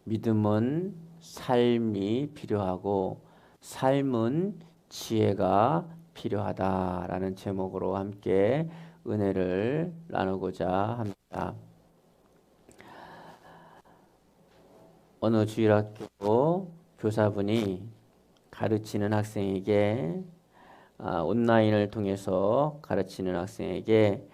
믿음은 삶이 필요하고 삶은 지혜가 필요하다라는 제목으로 함께 은혜를 나누고자 합니다. 어느 주일학교 교사분이 가르치는 학생에게 온라인을 통해서 가르치는 학생에게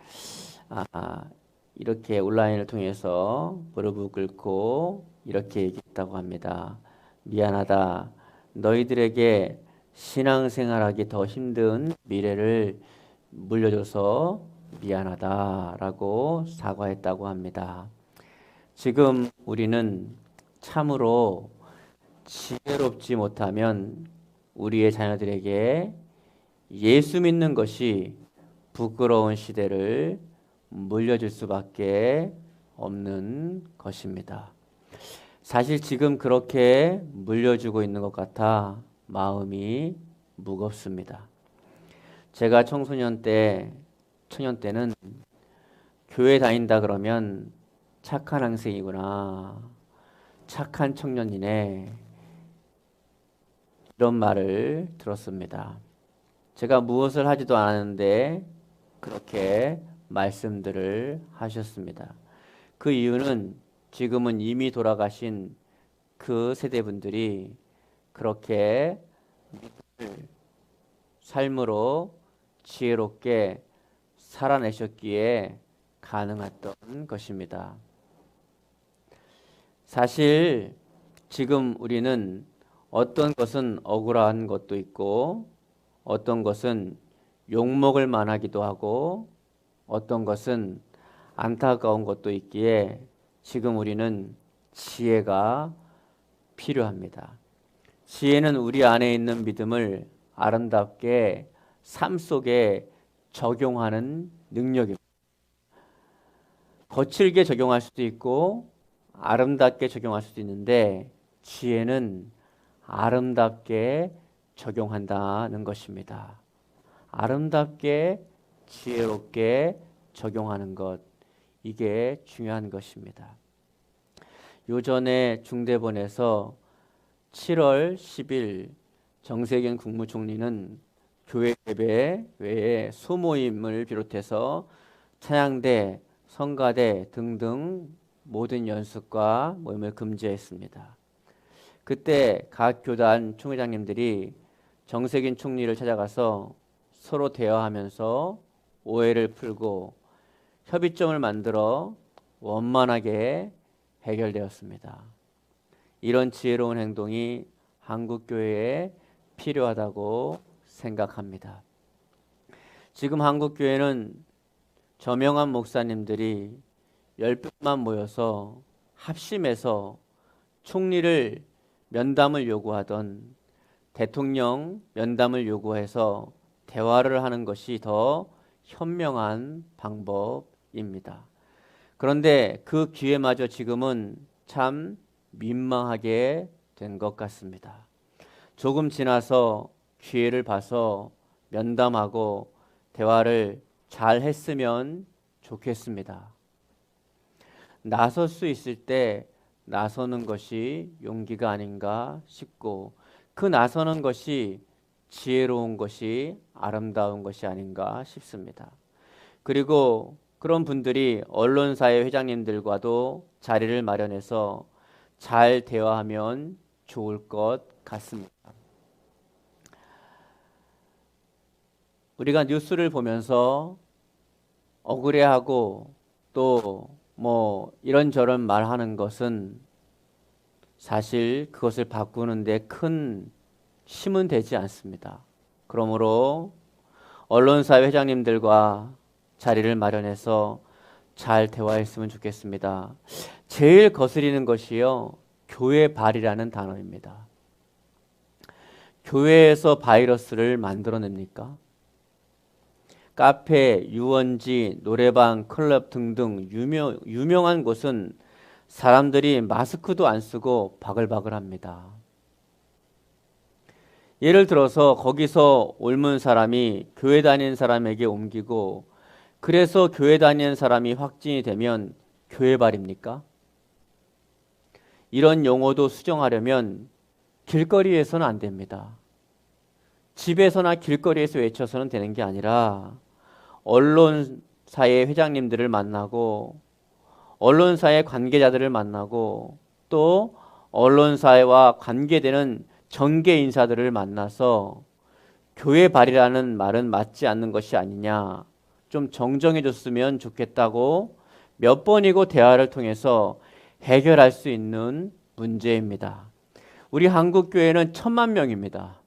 이렇게 온라인을 통해서 무릎을 꿇고 이렇게 얘기했다고 합니다. 미안하다. 너희들에게 신앙생활하기 더 힘든 미래를 물려줘서 미안하다라고 사과했다고 합니다. 지금 우리는 참으로 지혜롭지 못하면 우리의 자녀들에게 예수 믿는 것이 부끄러운 시대를 물려줄 수밖에 없는 것입니다. 사실 지금 그렇게 물려주고 있는 것 같아 마음이 무겁습니다. 제가 청년 때는 교회 다닌다 그러면 착한 학생이구나, 착한 청년이네, 이런 말을 들었습니다. 제가 무엇을 하지도 않았는데 그렇게 말씀들을 하셨습니다. 그 이유는 지금은 이미 돌아가신 그 세대분들이 그렇게 삶으로 지혜롭게 살아내셨기에 가능했던 것입니다. 사실 지금 우리는 어떤 것은 억울한 것도 있고 어떤 것은 욕먹을 만하기도 하고 어떤 것은 안타까운 것도 있기에 지금 우리는 지혜가 필요합니다. 지혜는 우리 안에 있는 믿음을 아름답게 삶 속에 적용하는 능력입니다. 거칠게 적용할 수도 있고 아름답게 적용할 수도 있는데 지혜는 아름답게 적용한다는 것입니다. 아름답게 지혜롭게 적용하는 것, 이게 중요한 것입니다. 요전에 중대본에서 7월 10일 정세균 국무총리는 교회 예배 외에 소모임을 비롯해서 찬양대, 성가대 등등 모든 연습과 모임을 금지했습니다. 그때 각 교단 총회장님들이 정세균 총리를 찾아가서 서로 대화하면서 오해를 풀고 협의점을 만들어 원만하게 해결되었습니다. 이런 지혜로운 행동이 한국교회에 필요하다고 생각합니다. 지금 한국교회는 저명한 목사님들이 10분만 모여서 합심해서 총리를 면담을 요구하던 대통령 면담을 요구해서 대화를 하는 것이 더 현명한 방법입니다. 그런데 그 기회마저 지금은 참 민망하게 된 것 같습니다. 조금 지나서 기회를 봐서 면담하고 대화를 잘 했으면 좋겠습니다. 나설 수 있을 때 나서는 것이 용기가 아닌가 싶고 그 나서는 것이 지혜로운 것이 아름다운 것이 아닌가 싶습니다. 그리고 그런 분들이 언론사의 회장님들과도 자리를 마련해서 잘 대화하면 좋을 것 같습니다. 우리가 뉴스를 보면서 억울해하고 또 이런저런 말하는 것은 사실 그것을 바꾸는데 큰 힘은 되지 않습니다. 그러므로 언론사 회장님들과 자리를 마련해서 잘 대화했으면 좋겠습니다. 제일 거스리는 것이요, 교회발이라는 단어입니다. 교회에서 바이러스를 만들어냅니까? 카페, 유원지, 노래방, 클럽 등등 유명한 곳은 사람들이 마스크도 안 쓰고 바글바글합니다. 예를 들어서 거기서 옮은 사람이 교회 다니는 사람에게 옮기고 그래서 교회 다니는 사람이 확진이 되면 교회발입니까? 이런 용어도 수정하려면 길거리에서는 안 됩니다. 집에서나 길거리에서 외쳐서는 되는 게 아니라 언론사의 회장님들을 만나고 언론사의 관계자들을 만나고 또 언론사와 관계되는 정계 인사들을 만나서 교회 발이라는 말은 맞지 않는 것이 아니냐, 좀 정정해 줬으면 좋겠다고 몇 번이고 대화를 통해서 해결할 수 있는 문제입니다. 우리 한국교회는 1,000만 명입니다.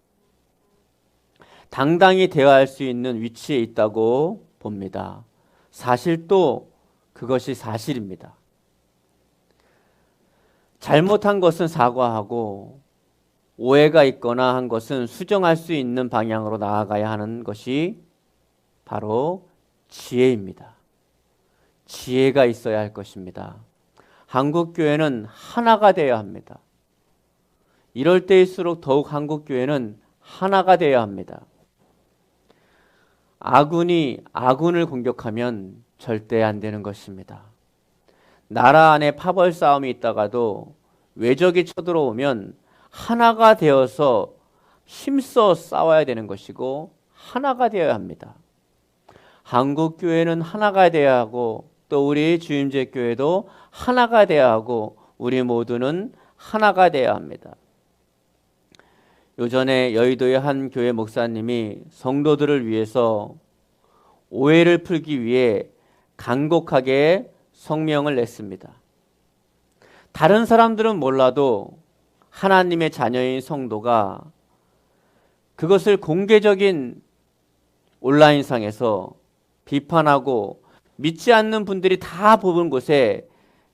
당당히 대화할 수 있는 위치에 있다고 봅니다. 사실 또 그것이 사실입니다. 잘못한 것은 사과하고 오해가 있거나 한 것은 수정할 수 있는 방향으로 나아가야 하는 것이 바로 지혜입니다. 지혜가 있어야 할 것입니다. 한국교회는 하나가 되어야 합니다. 이럴 때일수록 더욱 한국교회는 하나가 되어야 합니다. 아군이 아군을 공격하면 절대 안 되는 것입니다. 나라 안에 파벌 싸움이 있다가도 외적이 쳐들어오면 하나가 되어서 힘써 싸워야 되는 것이고 하나가 되어야 합니다. 한국교회는 하나가 되어야 하고 또 우리 주임제 교회도 하나가 되어야 하고 우리 모두는 하나가 되어야 합니다. 요전에 여의도의 한 교회 목사님이 성도들을 위해서 오해를 풀기 위해 간곡하게 성명을 냈습니다. 다른 사람들은 몰라도 하나님의 자녀인 성도가 그것을 공개적인 온라인상에서 비판하고 믿지 않는 분들이 다 보는 곳에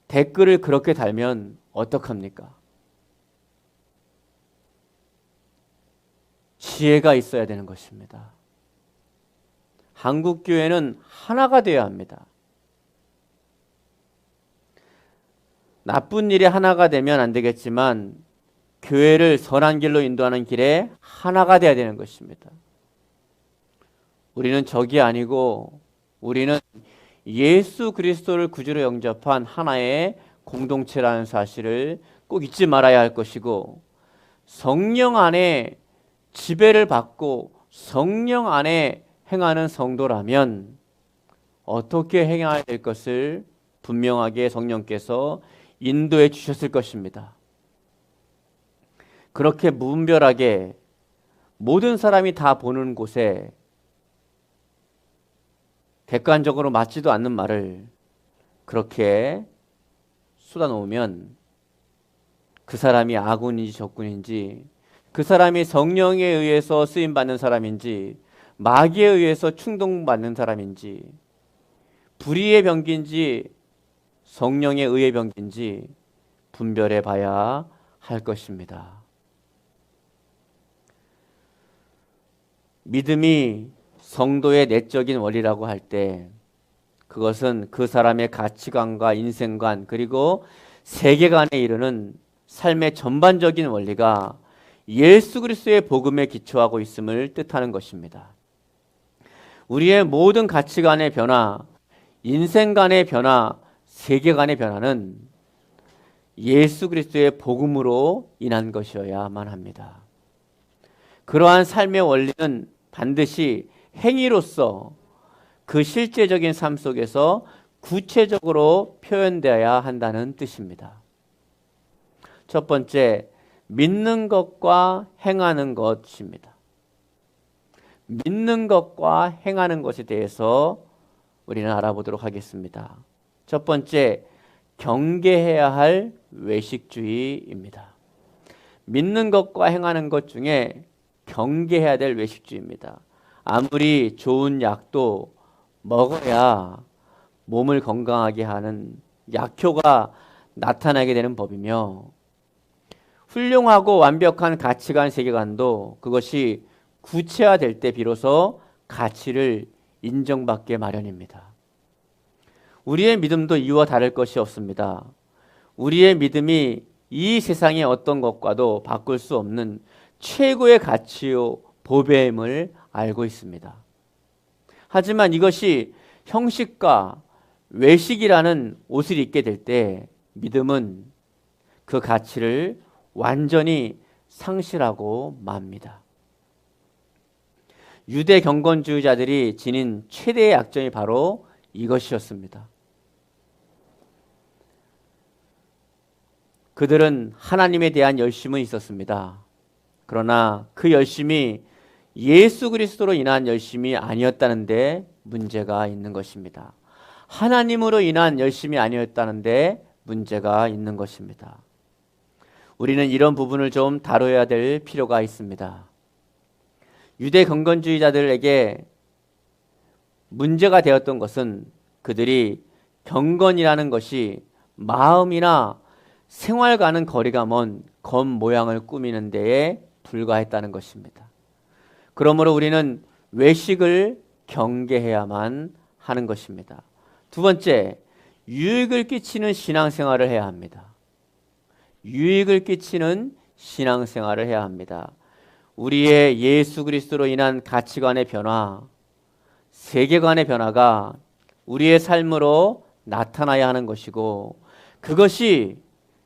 댓글을 그렇게 달면 어떡합니까? 지혜가 있어야 되는 것입니다. 한국교회는 하나가 되어야 합니다. 나쁜 일에 하나가 되면 안 되겠지만 교회를 선한 길로 인도하는 길에 하나가 되어야 되는 것입니다. 우리는 적이 아니고 우리는 예수 그리스도를 구주로 영접한 하나의 공동체라는 사실을 꼭 잊지 말아야 할 것이고 성령 안에 지배를 받고 성령 안에 행하는 성도라면 어떻게 행해야 될 것을 분명하게 성령께서 인도해 주셨을 것입니다. 그렇게 무분별하게 모든 사람이 다 보는 곳에 객관적으로 맞지도 않는 말을 그렇게 쏟아놓으면 그 사람이 아군인지 적군인지 그 사람이 성령에 의해서 쓰임받는 사람인지 마귀에 의해서 충동받는 사람인지 불의의 병기인지 성령의 의의 병기인지 분별해 봐야 할 것입니다. 믿음이 성도의 내적인 원리라고 할 때 그것은 그 사람의 가치관과 인생관 그리고 세계관에 이르는 삶의 전반적인 원리가 예수 그리스도의 복음에 기초하고 있음을 뜻하는 것입니다. 우리의 모든 가치관의 변화, 인생관의 변화, 세계관의 변화는 예수 그리스도의 복음으로 인한 것이어야만 합니다. 그러한 삶의 원리는 반드시 행위로서 그 실제적인 삶 속에서 구체적으로 표현되어야 한다는 뜻입니다. 첫 번째, 믿는 것과 행하는 것입니다. 믿는 것과 행하는 것에 대해서 우리는 알아보도록 하겠습니다. 첫 번째, 경계해야 할 외식주의입니다. 믿는 것과 행하는 것 중에 경계해야 될 외식주의입니다. 아무리 좋은 약도 먹어야 몸을 건강하게 하는 약효가 나타나게 되는 법이며 훌륭하고 완벽한 가치관 세계관도 그것이 구체화될 때 비로소 가치를 인정받게 마련입니다. 우리의 믿음도 이와 다를 것이 없습니다. 우리의 믿음이 이 세상의 어떤 것과도 바꿀 수 없는 최고의 가치요 보배임을 알고 있습니다. 하지만 이것이 형식과 외식이라는 옷을 입게 될 때 믿음은 그 가치를 완전히 상실하고 맙니다. 유대 경건주의자들이 지닌 최대의 약점이 바로 이것이었습니다. 그들은 하나님에 대한 열심은 있었습니다. 그러나 그 열심이 예수 그리스도로 인한 열심이 아니었다는데 문제가 있는 것입니다. 하나님으로 인한 열심이 아니었다는데 문제가 있는 것입니다. 우리는 이런 부분을 좀 다뤄야 될 필요가 있습니다. 유대 경건주의자들에게 문제가 되었던 것은 그들이 경건이라는 것이 마음이나 생활과는 거리가 먼 겉모양을 꾸미는 데에 불과했다는 것입니다. 그러므로 우리는 외식을 경계해야만 하는 것입니다. 두 번째, 유익을 끼치는 신앙생활을 해야 합니다. 유익을 끼치는 신앙생활을 해야 합니다. 우리의 예수 그리스도로 인한 가치관의 변화, 세계관의 변화가 우리의 삶으로 나타나야 하는 것이고, 그것이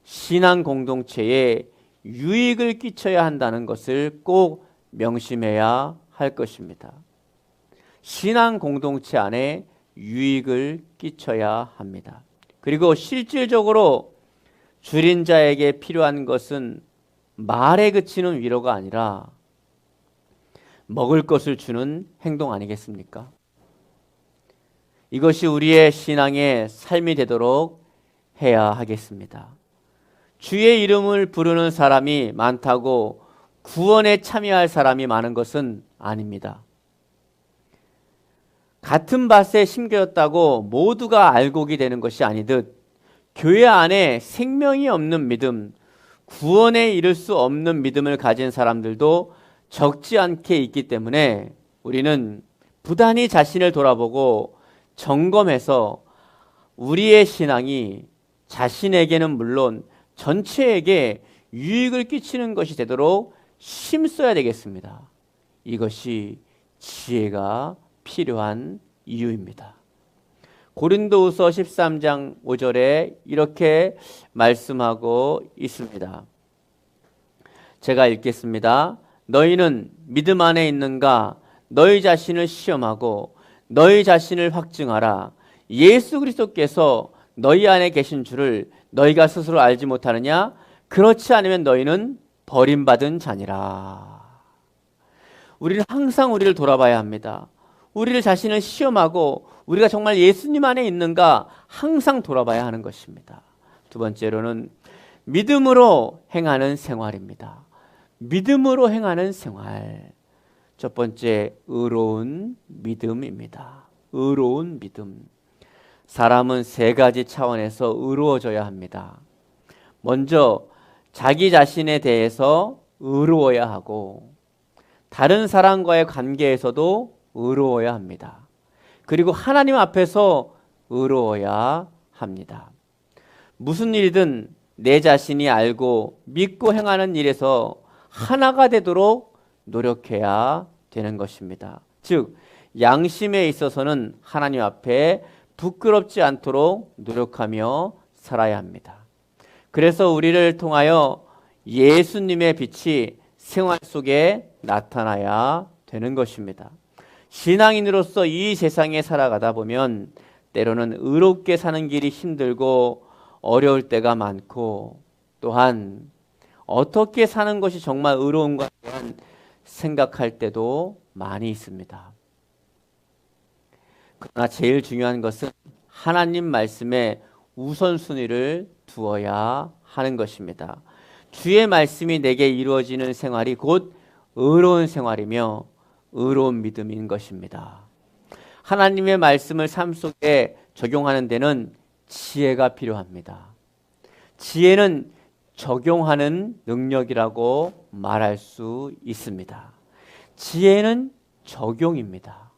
신앙 공동체에 유익을 끼쳐야 한다는 것을 꼭 명심해야 할 것입니다. 신앙 공동체 안에 유익을 끼쳐야 합니다. 그리고 실질적으로 줄인 자에게 필요한 것은 말에 그치는 위로가 아니라 먹을 것을 주는 행동 아니겠습니까? 이것이 우리의 신앙의 삶이 되도록 해야 하겠습니다. 주의 이름을 부르는 사람이 많다고 구원에 참여할 사람이 많은 것은 아닙니다. 같은 밭에 심겨졌다고 모두가 알곡이 되는 것이 아니듯 교회 안에 생명이 없는 믿음, 구원에 이를 수 없는 믿음을 가진 사람들도 적지 않게 있기 때문에 우리는 부단히 자신을 돌아보고 점검해서 우리의 신앙이 자신에게는 물론 전체에게 유익을 끼치는 것이 되도록 힘써야 되겠습니다. 이것이 지혜가 필요한 이유입니다. 고린도후서 13장 5절에 이렇게 말씀하고 있습니다. 제가 읽겠습니다. 너희는 믿음 안에 있는가? 너희 자신을 시험하고 너희 자신을 확증하라. 예수 그리스도께서 너희 안에 계신 줄을 너희가 스스로 알지 못하느냐? 그렇지 않으면 너희는 버림받은 자니라. 우리는 항상 우리를 돌아봐야 합니다. 우리를 자신을 시험하고 우리가 정말 예수님 안에 있는가 항상 돌아봐야 하는 것입니다. 두 번째로는 믿음으로 행하는 생활입니다. 믿음으로 행하는 생활. 첫 번째, 의로운 믿음입니다. 의로운 믿음. 사람은 세 가지 차원에서 의로워져야 합니다. 먼저 자기 자신에 대해서 의로워야 하고, 다른 사람과의 관계에서도 의로워야 합니다. 그리고 하나님 앞에서 의로워야 합니다. 무슨 일이든 내 자신이 알고 믿고 행하는 일에서 하나가 되도록 노력해야 되는 것입니다. 즉, 양심에 있어서는 하나님 앞에 부끄럽지 않도록 노력하며 살아야 합니다. 그래서 우리를 통하여 예수님의 빛이 생활 속에 나타나야 되는 것입니다. 신앙인으로서 이 세상에 살아가다 보면 때로는 의롭게 사는 길이 힘들고 어려울 때가 많고, 또한 어떻게 사는 것이 정말 의로운가에 대한 생각할 때도 많이 있습니다. 그러나 제일 중요한 것은 하나님 말씀에 우선순위를 두어야 하는 것입니다. 주의 말씀이 내게 이루어지는 생활이 곧 의로운 생활이며 의로운 믿음인 것입니다. 하나님의 말씀을 삶 속에 적용하는 데는 지혜가 필요합니다. 지혜는 적용하는 능력이라고 말할 수 있습니다. 지혜는 적용입니다.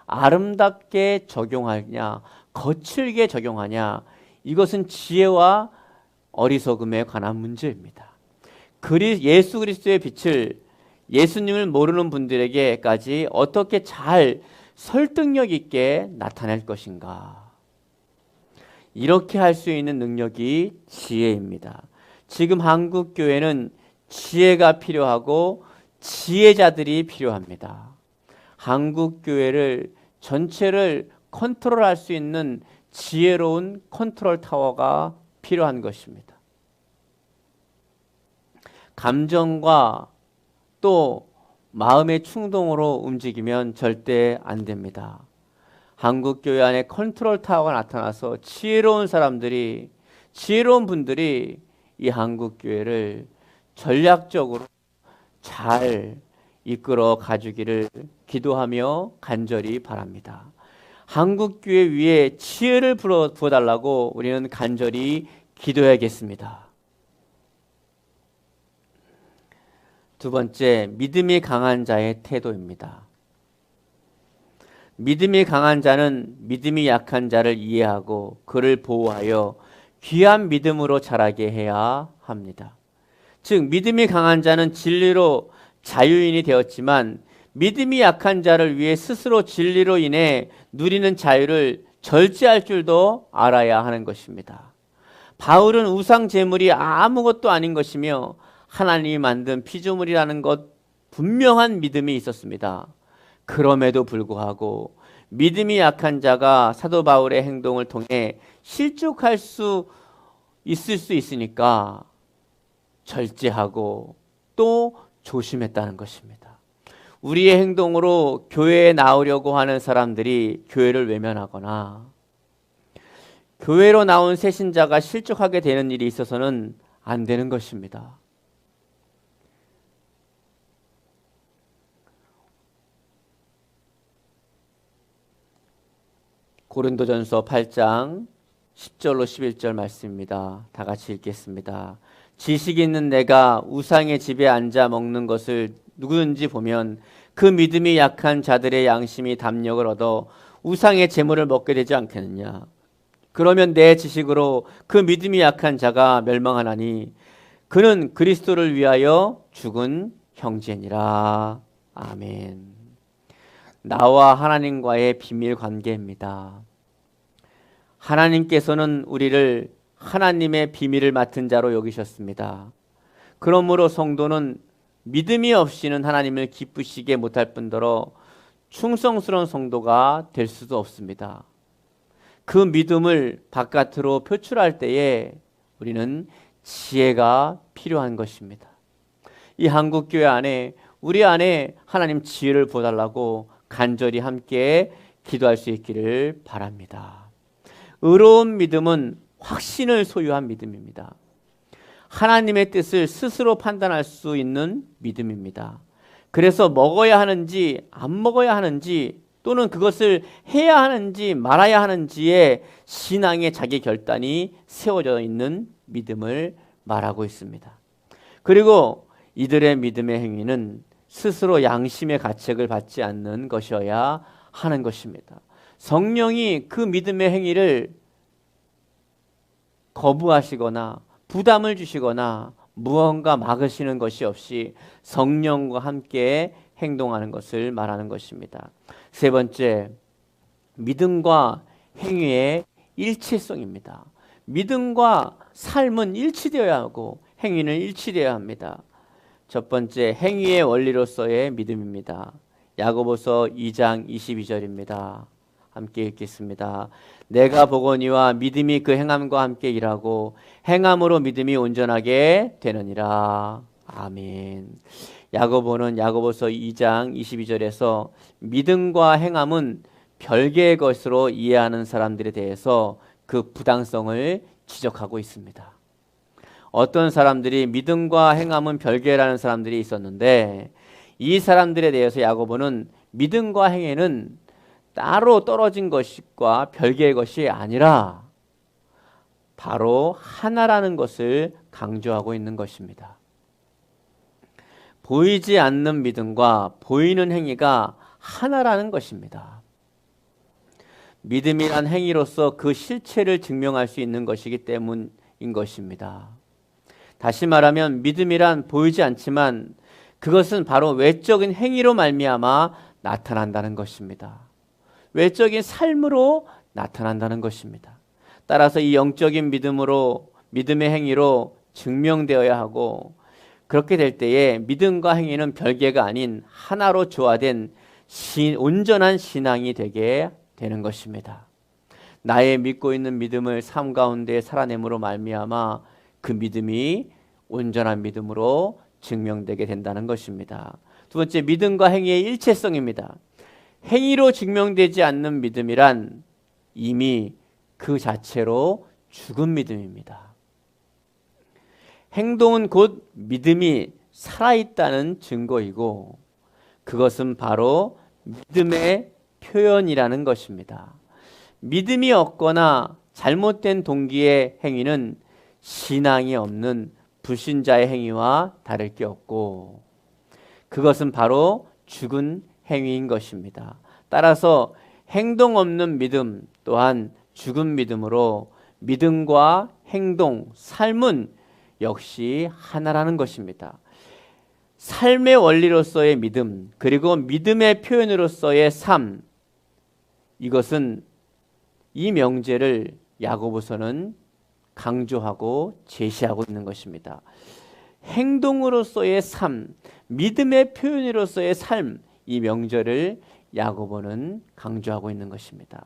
아름답게 적용하냐, 거칠게 적용하냐, 이것은 지혜와 어리석음에 관한 문제입니다. 예수 그리스도의 빛을 예수님을 모르는 분들에게까지 어떻게 잘 설득력 있게 나타낼 것인가? 이렇게 할 수 있는 능력이 지혜입니다. 지금 한국 교회는 지혜가 필요하고 지혜자들이 필요합니다. 한국 교회를 전체를 컨트롤할 수 있는 지혜로운 컨트롤 타워가 필요한 것입니다. 감정과 또 마음의 충동으로 움직이면 절대 안 됩니다. 한국 교회 안에 컨트롤 타워가 나타나서 지혜로운 사람들이, 지혜로운 분들이 이 한국 교회를 전략적으로 잘 이끌어 가주기를 기도하며 간절히 바랍니다. 한국 교회 위에 지혜를 부어달라고 우리는 간절히 기도해야겠습니다. 두 번째, 믿음이 강한 자의 태도입니다. 믿음이 강한 자는 믿음이 약한 자를 이해하고 그를 보호하여 귀한 믿음으로 자라게 해야 합니다. 즉, 믿음이 강한 자는 진리로 자유인이 되었지만 믿음이 약한 자를 위해 스스로 진리로 인해 누리는 자유를 절제할 줄도 알아야 하는 것입니다. 바울은 우상 제물이 아무것도 아닌 것이며 하나님이 만든 피조물이라는 것 분명한 믿음이 있었습니다. 그럼에도 불구하고 믿음이 약한 자가 사도 바울의 행동을 통해 실족할 수 있을 수 있으니까 절제하고 또 조심했다는 것입니다. 우리의 행동으로 교회에 나오려고 하는 사람들이 교회를 외면하거나 교회로 나온 새 신자가 실족하게 되는 일이 있어서는 안 되는 것입니다. 고린도전서 8장 10절로 11절 말씀입니다. 다 같이 읽겠습니다. 지식 있는 내가 우상의 집에 앉아 먹는 것을 누구든지 보면 그 믿음이 약한 자들의 양심이 담력을 얻어 우상의 제물을 먹게 되지 않겠느냐. 그러면 내 지식으로 그 믿음이 약한 자가 멸망하나니 그는 그리스도를 위하여 죽은 형제니라. 아멘. 나와 하나님과의 비밀 관계입니다. 하나님께서는 우리를 하나님의 비밀을 맡은 자로 여기셨습니다. 그러므로 성도는 믿음이 없이는 하나님을 기쁘시게 못할 뿐더러 충성스러운 성도가 될 수도 없습니다. 그 믿음을 바깥으로 표출할 때에 우리는 지혜가 필요한 것입니다. 이 한국교회 안에 우리 안에 하나님 지혜를 부어달라고 간절히 함께 기도할 수 있기를 바랍니다. 의로운 믿음은 확신을 소유한 믿음입니다. 하나님의 뜻을 스스로 판단할 수 있는 믿음입니다. 그래서 먹어야 하는지 안 먹어야 하는지 또는 그것을 해야 하는지 말아야 하는지에 신앙의 자기 결단이 세워져 있는 믿음을 말하고 있습니다. 그리고 이들의 믿음의 행위는 스스로 양심의 가책을 받지 않는 것이어야 하는 것입니다. 성령이 그 믿음의 행위를 거부하시거나 부담을 주시거나 무언가 막으시는 것이 없이 성령과 함께 행동하는 것을 말하는 것입니다. 세 번째, 믿음과 행위의 일치성입니다. 믿음과 삶은 일치되어야 하고 행위는 일치되어야 합니다. 첫 번째, 행위의 원리로서의 믿음입니다. 야고보서 2장 22절입니다. 함께 읽겠습니다. 내가 보거니와 믿음이 그 행함과 함께 일하고 행함으로 믿음이 온전하게 되느니라. 아멘. 야고보는 야고보서 2장 22절에서 믿음과 행함은 별개의 것으로 이해하는 사람들에 대해서 그 부당성을 지적하고 있습니다. 어떤 사람들이 믿음과 행함은 별개라는 사람들이 있었는데 이 사람들에 대해서 야고보는 믿음과 행위는 따로 떨어진 것과 별개의 것이 아니라 바로 하나라는 것을 강조하고 있는 것입니다. 보이지 않는 믿음과 보이는 행위가 하나라는 것입니다. 믿음이란 행위로서 그 실체를 증명할 수 있는 것이기 때문인 것입니다. 다시 말하면 믿음이란 보이지 않지만 그것은 바로 외적인 행위로 말미암아 나타난다는 것입니다. 외적인 삶으로 나타난다는 것입니다. 따라서 이 영적인 믿음의 행위로 증명되어야 하고, 그렇게 될 때에 믿음과 행위는 별개가 아닌 하나로 조화된 온전한 신앙이 되게 되는 것입니다. 나의 믿고 있는 믿음을 삶 가운데 살아냄으로 말미암아 그 믿음이 온전한 믿음으로 증명되게 된다는 것입니다. 두 번째, 믿음과 행위의 일체성입니다. 행위로 증명되지 않는 믿음이란 이미 그 자체로 죽은 믿음입니다. 행동은 곧 믿음이 살아있다는 증거이고, 그것은 바로 믿음의 표현이라는 것입니다. 믿음이 없거나 잘못된 동기의 행위는 신앙이 없는 불신자의 행위와 다를 게 없고, 그것은 바로 죽은 행위인 것입니다. 따라서 행동 없는 믿음 또한 죽은 믿음으로 믿음과 행동, 삶은 역시 하나라는 것입니다. 삶의 원리로서의 믿음, 그리고 믿음의 표현으로서의 삶, 이것은 이 명제를 야고보서는 강조하고 제시하고 있는 것입니다. 행동으로서의 삶, 믿음의 표현으로서의 삶, 이 명제를 야고보는 강조하고 있는 것입니다.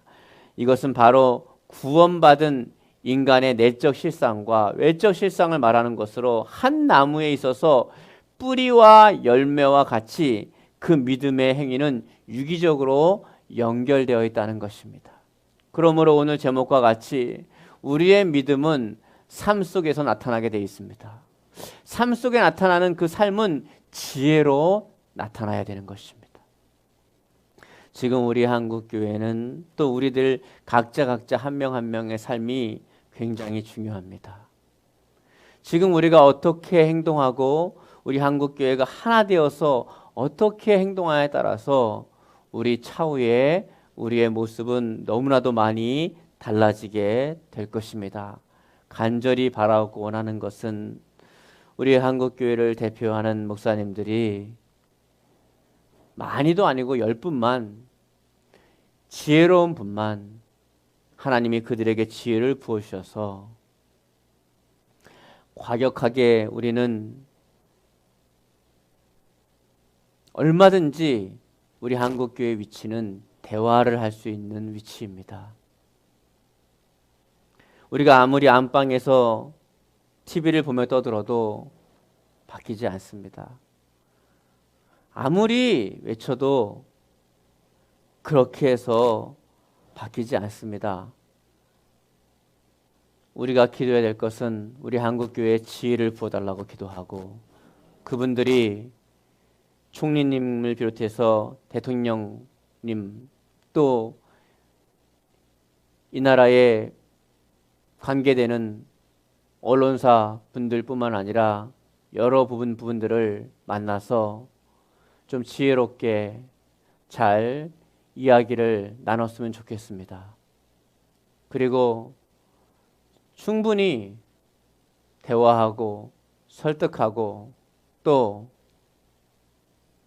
이것은 바로 구원받은 인간의 내적 실상과 외적 실상을 말하는 것으로 한 나무에 있어서 뿌리와 열매와 같이 그 믿음의 행위는 유기적으로 연결되어 있다는 것입니다. 그러므로 오늘 제목과 같이 우리의 믿음은 삶 속에서 나타나게 되어 있습니다. 삶 속에 나타나는 그 삶은 지혜로 나타나야 되는 것입니다. 지금 우리 한국교회는 또 우리들 각자 한 명 한 명의 삶이 굉장히 중요합니다. 지금 우리가 어떻게 행동하고 우리 한국교회가 하나 되어서 어떻게 행동하냐에 따라서 우리 차후에 우리의 모습은 너무나도 많이 달라지게 될 것입니다. 간절히 바라고 원하는 것은 우리 한국교회를 대표하는 목사님들이 많이도 아니고 10분만, 지혜로운 분만 하나님이 그들에게 지혜를 부어주셔서 과격하게 우리는 얼마든지 우리 한국교회의 위치는 대화를 할 수 있는 위치입니다. 우리가 아무리 안방에서 TV를 보며 떠들어도 바뀌지 않습니다. 아무리 외쳐도 그렇게 해서 바뀌지 않습니다. 우리가 기도해야 될 것은 우리 한국교회에 지혜를 부어달라고 기도하고, 그분들이 총리님을 비롯해서 대통령님, 또 이 나라에 관계되는 언론사 분들뿐만 아니라 여러 부분들을 만나서 좀 지혜롭게 잘 이야기를 나눴으면 좋겠습니다. 그리고 충분히 대화하고 설득하고 또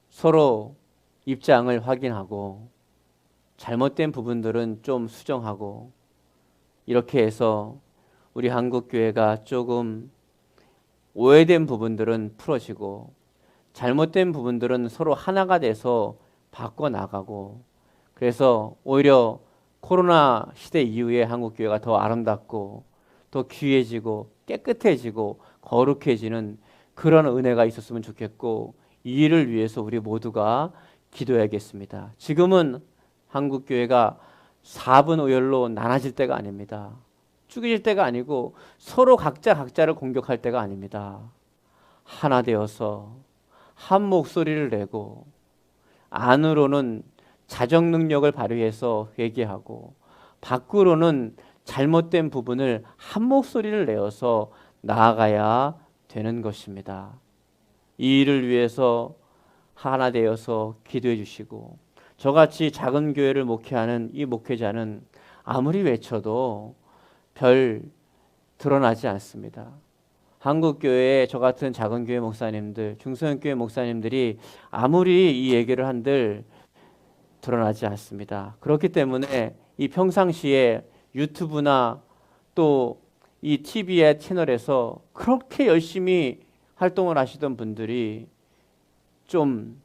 서로 입장을 확인하고 잘못된 부분들은 좀 수정하고, 이렇게 해서 우리 한국교회가 조금 오해된 부분들은 풀어지고 잘못된 부분들은 서로 하나가 돼서 바꿔나가고, 그래서 오히려 코로나 시대 이후에 한국교회가 더 아름답고 더 귀해지고 깨끗해지고 거룩해지는 그런 은혜가 있었으면 좋겠고, 이 일을 위해서 우리 모두가 기도해야겠습니다. 지금은 한국교회가 4분 오열로 나눠질 때가 아닙니다. 쪼개질 때가 아니고 서로 각자를 공격할 때가 아닙니다. 하나 되어서 한 목소리를 내고 안으로는 자정 능력을 발휘해서 회개하고 밖으로는 잘못된 부분을 한 목소리를 내어서 나아가야 되는 것입니다. 이 일을 위해서 하나 되어서 기도해 주시고, 저같이 작은 교회를 목회하는 이 목회자는 아무리 외쳐도 별 드러나지 않습니다. 한국교회의 저 같은 작은 교회 목사님들, 중소형교회 목사님들이 아무리 이 얘기를 한들 드러나지 않습니다. 그렇기 때문에 이 평상시에 유튜브나 또 이 TV의 채널에서 그렇게 열심히 활동을 하시던 분들이 좀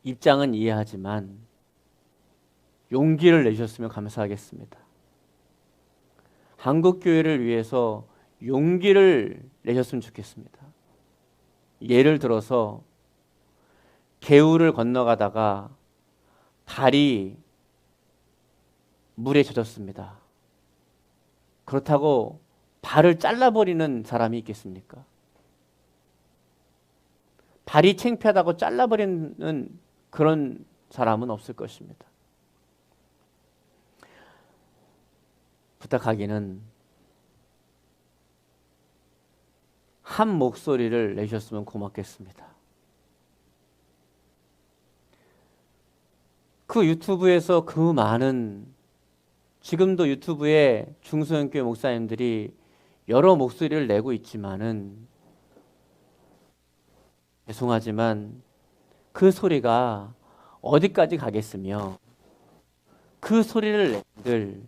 입장은 이해하지만 용기를 내셨으면 감사하겠습니다. 한국 교회를 위해서 용기를 내셨으면 좋겠습니다. 예를 들어서 개울을 건너가다가 발이 물에 젖었습니다. 그렇다고 발을 잘라버리는 사람이 있겠습니까? 발이 창피하다고 잘라버리는 그런 사람은 없을 것입니다. 부탁하기는 한 목소리를 내셨으면 고맙겠습니다. 그 유튜브에서 그 많은, 지금도 유튜브에 중소형교회 목사님들이 여러 목소리를 내고 있지만은 죄송하지만 그 소리가 어디까지 가겠으며 그 소리를 낸들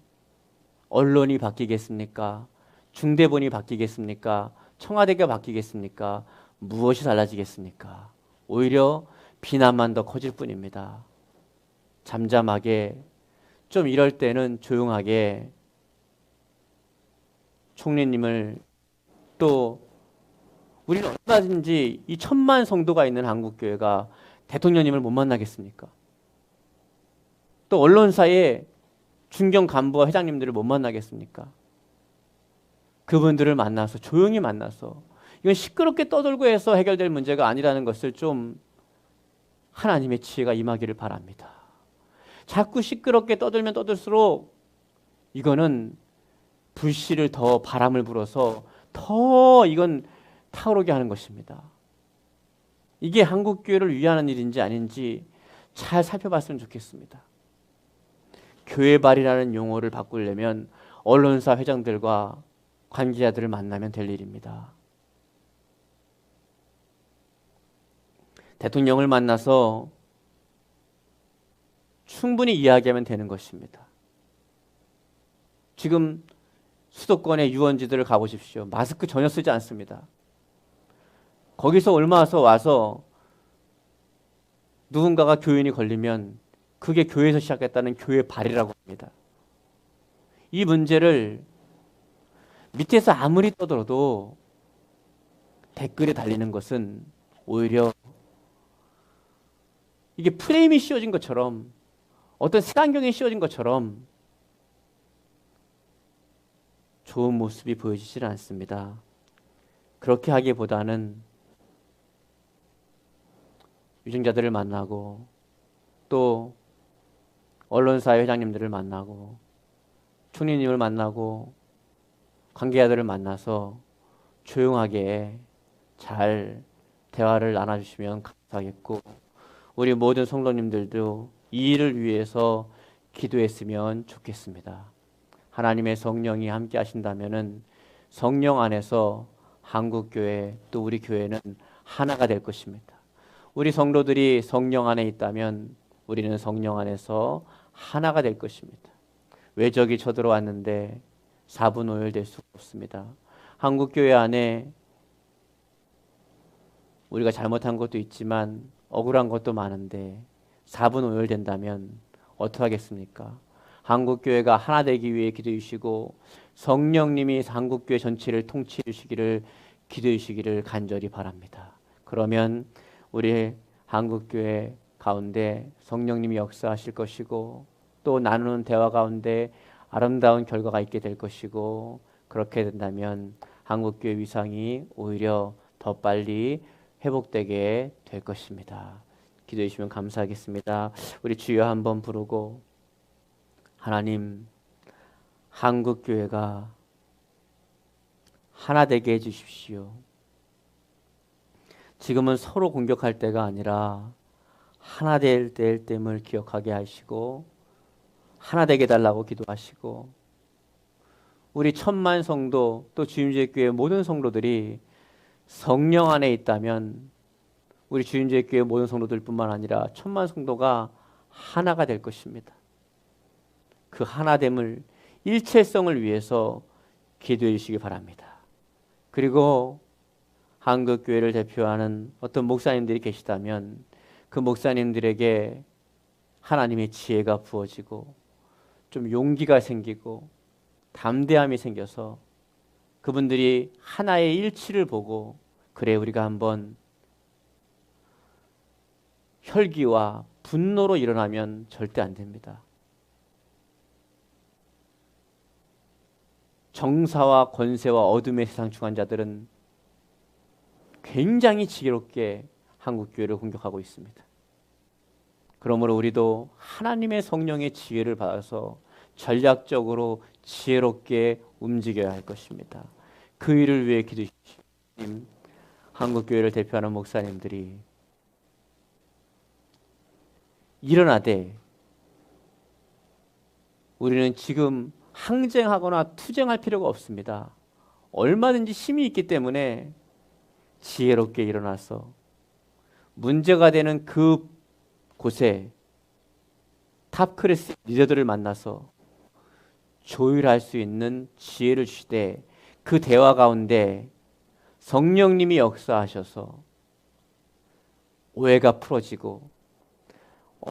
언론이 바뀌겠습니까? 중대본이 바뀌겠습니까? 청와대가 바뀌겠습니까? 무엇이 달라지겠습니까? 오히려 비난만 더 커질 뿐입니다. 잠잠하게, 좀 이럴 때는 조용하게 총리님을, 또 우리는 얼마든지 이 1,000만 성도가 있는 한국교회가 대통령님을 못 만나겠습니까? 또 언론사의 중견 간부와 회장님들을 못 만나겠습니까? 그분들을 만나서, 조용히 만나서, 이건 시끄럽게 떠들고 해서 해결될 문제가 아니라는 것을 좀 하나님의 지혜가 임하기를 바랍니다. 자꾸 시끄럽게 떠들면 떠들수록 이거는 불씨를 더, 바람을 불어서 더 이건 타오르게 하는 것입니다. 이게 한국교회를 위하는 일인지 아닌지 잘 살펴봤으면 좋겠습니다. 교회발이라는 용어를 바꾸려면 언론사 회장들과 관계자들을 만나면 될 일입니다. 대통령을 만나서 충분히 이야기하면 되는 것입니다. 지금 수도권의 유원지들을 가보십시오. 마스크 전혀 쓰지 않습니다. 거기서 얼마서 와서 누군가가 교인이 걸리면 그게 교회에서 시작했다는 교회발이라고 합니다. 이 문제를 밑에서 아무리 떠들어도 댓글에 달리는 것은 오히려 이게 프레임이 씌워진 것처럼, 어떤 색안경이 씌워진 것처럼 좋은 모습이 보여지질 않습니다. 그렇게 하기보다는 유증자들을 만나고 또 언론사의 회장님들을 만나고 총리님을 만나고 관계자들을 만나서 조용하게 잘 대화를 나눠주시면 감사하겠고, 우리 모든 성도님들도 이 일을 위해서 기도했으면 좋겠습니다. 하나님의 성령이 함께 하신다면은 성령 안에서 한국교회, 또 우리 교회는 하나가 될 것입니다. 우리 성도들이 성령 안에 있다면 우리는 성령 안에서 하나가 될 것입니다. 외적이 쳐들어왔는데 4분 5일 될 수가 없습니다. 한국교회 안에 우리가 잘못한 것도 있지만 억울한 것도 많은데 4분 5일 된다면 어떡하겠습니까? 한국교회가 하나 되기 위해 기도해 주시고 성령님이 한국교회 전체를 통치해 주시기를 기도해 주시기를 간절히 바랍니다. 그러면 우리 한국교회 가운데 성령님이 역사하실 것이고 또 나누는 대화 가운데 아름다운 결과가 있게 될 것이고, 그렇게 된다면 한국교회 위상이 오히려 더 빨리 회복되게 될 것입니다. 기도해 주시면 감사하겠습니다. 우리 주여 한번 부르고, 하나님, 한국교회가 하나 되게 해주십시오. 지금은 서로 공격할 때가 아니라 하나 될 땜을 기억하게 하시고 하나 되게 달라고 기도하시고, 우리 1,000만 성도 또 주임주의 교회 모든 성도들이 성령 안에 있다면 우리 주임주의 교회 모든 성도들뿐만 아니라 1,000만 성도가 하나가 될 것입니다. 그 하나됨을, 일체성을 위해서 기도해 주시기 바랍니다. 그리고 한국교회를 대표하는 어떤 목사님들이 계시다면 그 목사님들에게 하나님의 지혜가 부어지고 좀 용기가 생기고 담대함이 생겨서 그분들이 하나의 일치를 보고 그래 우리가 한번 혈기와 분노로 일어나면 절대 안 됩니다. 정사와 권세와 어둠의 세상 중환자들은 굉장히 지혜롭게 한국교회를 공격하고 있습니다. 그러므로 우리도 하나님의 성령의 지혜를 받아서 전략적으로 지혜롭게 움직여야 할 것입니다. 그 일을 위해 기도해 주신 한국교회를 대표하는 목사님들이 일어나되 우리는 지금 항쟁하거나 투쟁할 필요가 없습니다. 얼마든지 힘이 있기 때문에 지혜롭게 일어나서 문제가 되는 그 곳에 탑클래스 리더들을 만나서 조율할 수 있는 지혜를 주시되 그 대화 가운데 성령님이 역사하셔서 오해가 풀어지고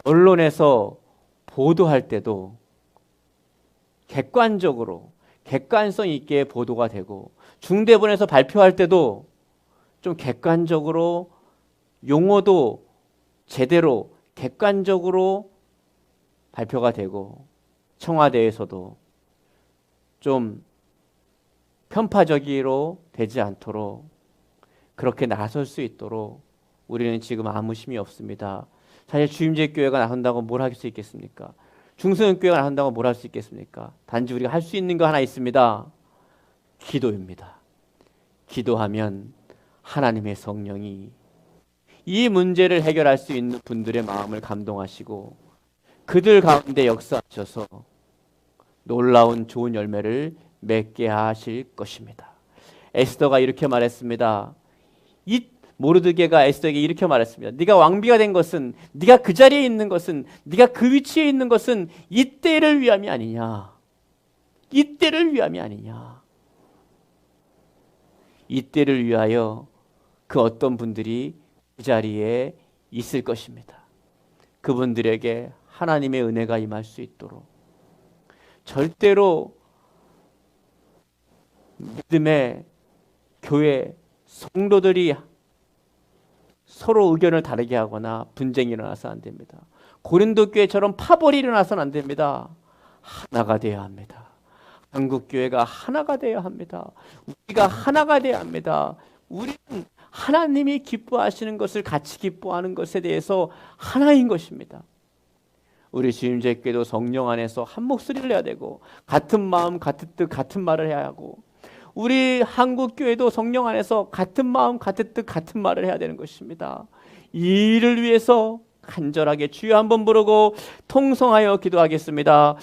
언론에서 보도할 때도 객관적으로 객관성 있게 보도가 되고 중대본에서 발표할 때도 좀 객관적으로 용어도 제대로 객관적으로 발표가 되고 청와대에서도 좀 편파적으로 되지 않도록 그렇게 나설 수 있도록 우리는 지금 아무 힘이 없습니다. 사실 주임제 교회가 나선다고 뭘 할 수 있겠습니까? 중소형 교회가 나선다고 뭘 할 수 있겠습니까? 단지 우리가 할 수 있는 거 하나 있습니다. 기도입니다. 기도하면 하나님의 성령이 이 문제를 해결할 수 있는 분들의 마음을 감동하시고 그들 가운데 역사하셔서 놀라운 좋은 열매를 맺게 하실 것입니다. 에스더가 이렇게 말했습니다. 이 모르드게가 에스더에게 이렇게 말했습니다. 네가 왕비가 된 것은, 네가 그 자리에 있는 것은, 네가 그 위치에 있는 것은 이때를 위함이 아니냐. 이때를 위함이 아니냐. 이때를 위하여 그 어떤 분들이 그 자리에 있을 것입니다. 그분들에게 하나님의 은혜가 임할 수 있도록 절대로 믿음의 교회 성도들이 서로 의견을 다르게 하거나 분쟁이 일어나서 안 됩니다. 고린도 교회처럼 파벌이 일어나서는 안 됩니다. 하나가 되어야 합니다. 한국 교회가 하나가 되어야 합니다. 우리가 하나가 되어야 합니다. 우리는 하나님이 기뻐하시는 것을 같이 기뻐하는 것에 대해서 하나인 것입니다. 우리 주임제교회도 성령 안에서 한 목소리를 해야 되고 같은 마음 같은 뜻 같은 말을 해야 하고 우리 한국교회도 성령 안에서 같은 마음 같은 뜻 같은 말을 해야 되는 것입니다. 이 일을 위해서 간절하게 주여 한번 부르고 통성하여 기도하겠습니다.